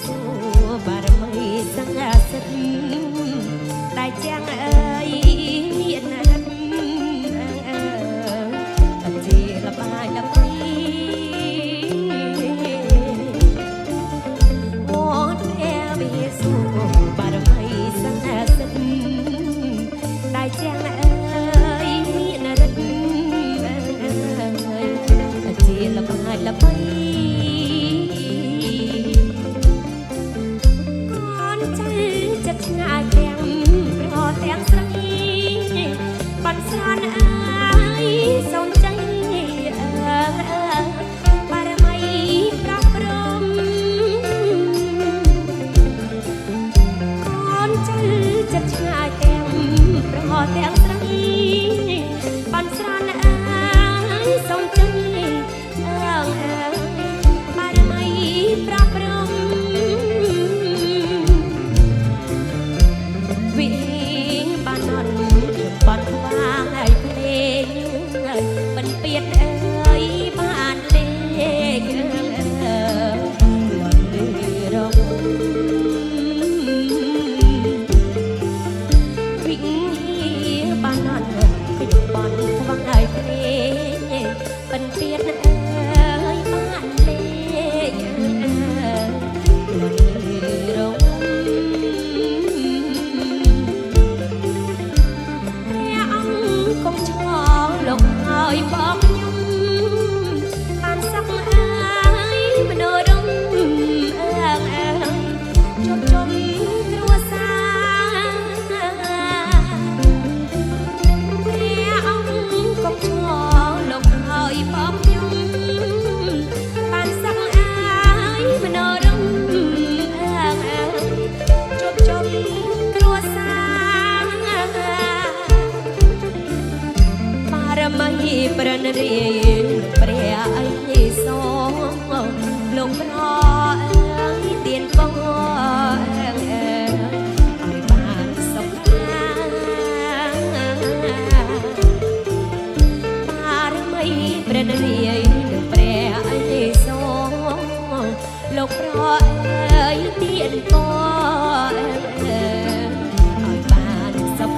សូបារមីសង្ហាសិទ្ធតែចាំងអើយមានណាស់អត់ជាលបាយលបៃអូនវិសូបារមីសង្ហាសិទ្ធតែចាំងអើយមានណាស់អត់ជាលបាយលបៃឆ្ងាយទាំងប្រទាំងស្រីបាត់ស្រានអើយសូនใจបារមីប្រោះព្រំកូនចៅចិត្តឆ្ងាយទាំងប្រទាំងស្រីបាត់ស្រានអើយសូនใจបារមីប្រោះព្រំបាត់ខ្វាងឲ្យភ្លេងមិនពៀតអើយបានលេងលន់លឺរងវិញបានអត់ពីបាត់ខ្វាងឲ្យភ្លេងមិនពៀតអើយបានលេងលន់លឺរងកុំឆ្ងល់លោកហើយបងខ្ញុំបានសឹកអើយមនោរម្យជុំជុំគ្រួសារព្រះអង្គកុំឆ្ងល់លោកហើយបងខ្ញុំបានសឹកអើយមនោរម្យជុំជុំគ្រួសាររមីប្រណរីព្រះអីសូលោកប្រអើយទៀនបងឲ្យបានសុខបារមីប្រណរីព្រះអីសូលោកប្រអើយទៀនបងឲ្យបានសុខ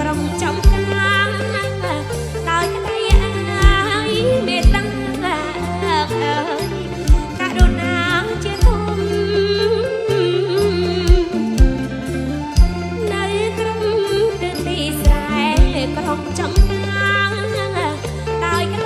ក្រុមចំការដោយក្តីអើយមេត្តាករុណាជាធំនៅក្រុមទីស្រែក្រុមចំការដោយក្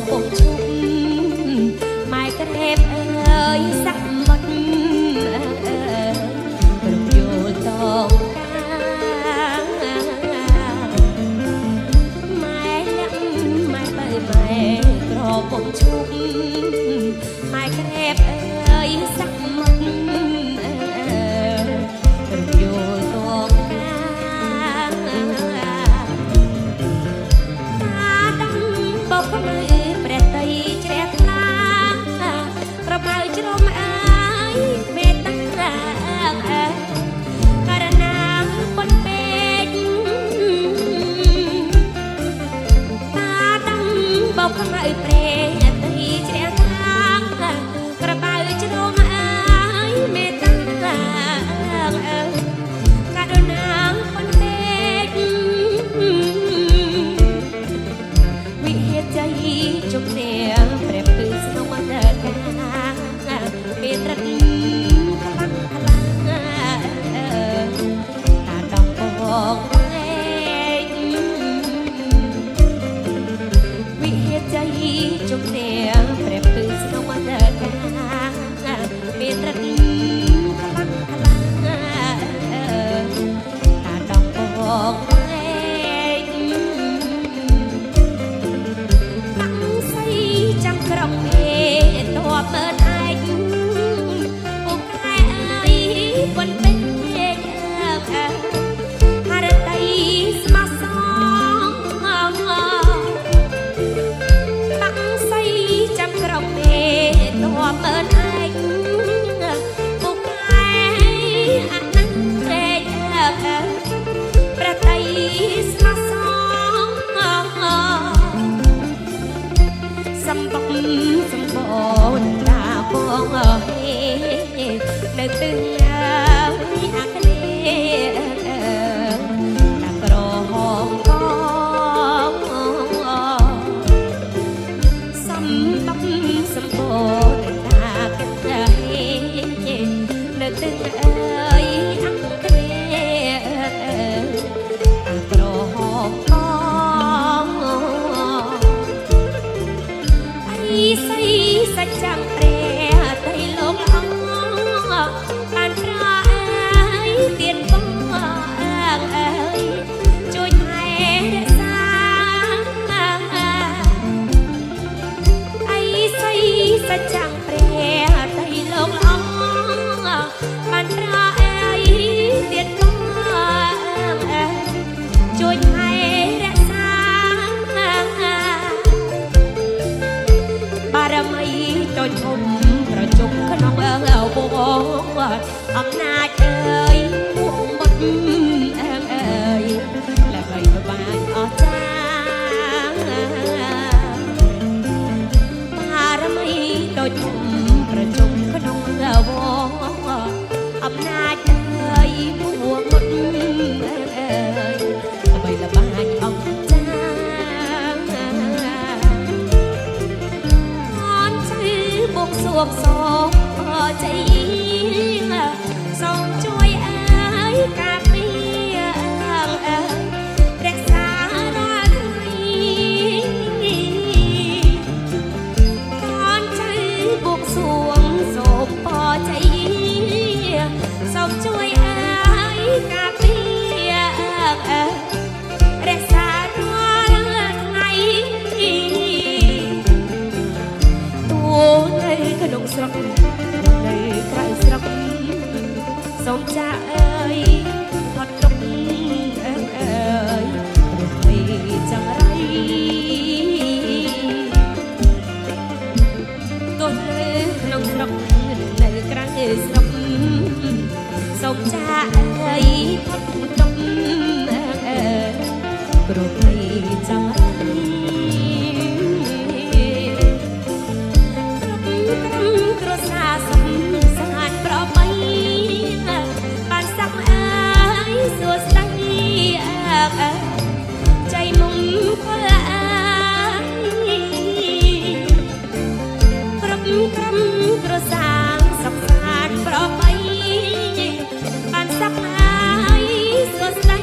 ពុំឈប់ម៉ែក្រែបអើយសាក់មុតរំយល់តងពុំឈប់ម៉ែក្រែបអើយសាក់មុខរំយល់តងតាដឹងបបមើព្រះតីជ្រះថ្លាប្របើជ្រុំអើយមេត្តាករណាប៉ុនពេកតាដឹងបបមើព្រះជុំនេះព្រះពឹសក្នុងអន្តរការពេលត្រិតខ្លាំងខ្លាំងតាដំបងវិហេជ័យជុំនេះព្រះពឹសក្នុងអន្តរការពេលត្រិតខ្លាំងខ្លាំងតាដំបងក្រុមមេតបមើលឯងពូកែអើយប៉ុនពេញហរតីស្មាសងបាក់សៃចាំក្រុមមេតបមើលឯងពូកែអានន្ទរេប្រតីស្មាសងសម្បកសម្បូរតាបងអើយនៅទឹងអើយអាក្លេតាក្រហមកសម្បកសម្បូរតាកតើនៅទឹងអើយអាក្លេតាក្រហមកសៃសច្ចាំព្រះតីលោកអង្គបានប្រាអើយទៀនបងអើយជួយថែរក្សាអីសៃសច្ចាំព្រះតីលោកអង្គបានប្រាអើយទៀនបងជួយថែរក្សាបារមីចុចធំប្រជុំក្នុងវងអំណាចអើយមុខមុតអើយលែកបីបានអស្ចារ្យបារមីចុចធំប្រជុំក្នុងវងអំណាចអើយមុខមុតអើយលែកបីបានអស្ចារ្យបួងសួងសូមជ័យសូមជួយអើយការពាររក្សារាល់ថ្ងៃកូនចៅបួងសួងសូមជ័យសូមជួយអើយការពាររក្សារាល់ថ្ងៃនៅក្នុងស្រុកនៅក្រៅស្រុកសូមចាអើយផុតទុកអើយព្រោះមិនចង្រៃទោះនៅក្នុងស្រុកនៅក្រៅស្រុកសូមចាអើយផុតទុកអើយព្រោះមិនចង្រៃគ្រួសារសំសានប្របីបានសាក់អើយសួស្ដីចៃមុំផលអើយគ្រប់ក្រុមគ្រួសារសំសានប្របីបានសាក់អើយសួស្ដី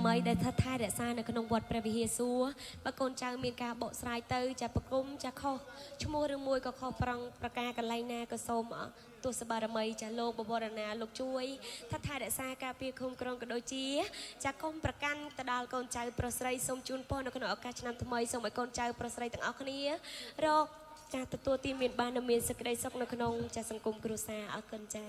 មីដែលថាថែរក្សានៅក្នុងវត្តព្រះវិហារសួរបើកូនចៅមានការបកស្រាយទៅចាប្រគុំចាខុសឈ្មោះឬមួយក៏ខុសប្រងប្រការកន្លែងណាក៏សូមទស្សបារមីចាលោកបវរណាលោកជួយថាថែរក្សាការពារឃុំក្រុងក៏ដូចជាចាកុំប្រកាន់ទៅដល់កូនចៅប្រុសស្រីសូមជូនពរនៅក្នុងឱកាសឆ្នាំថ្មីសូមឲ្យកូនចៅប្រុសស្រីទាំងអស់គ្នារកចាទទួលទានមានបានមានសេចក្តីសុខនៅក្នុងចាសង្គមគ្រួសារអរគុណចា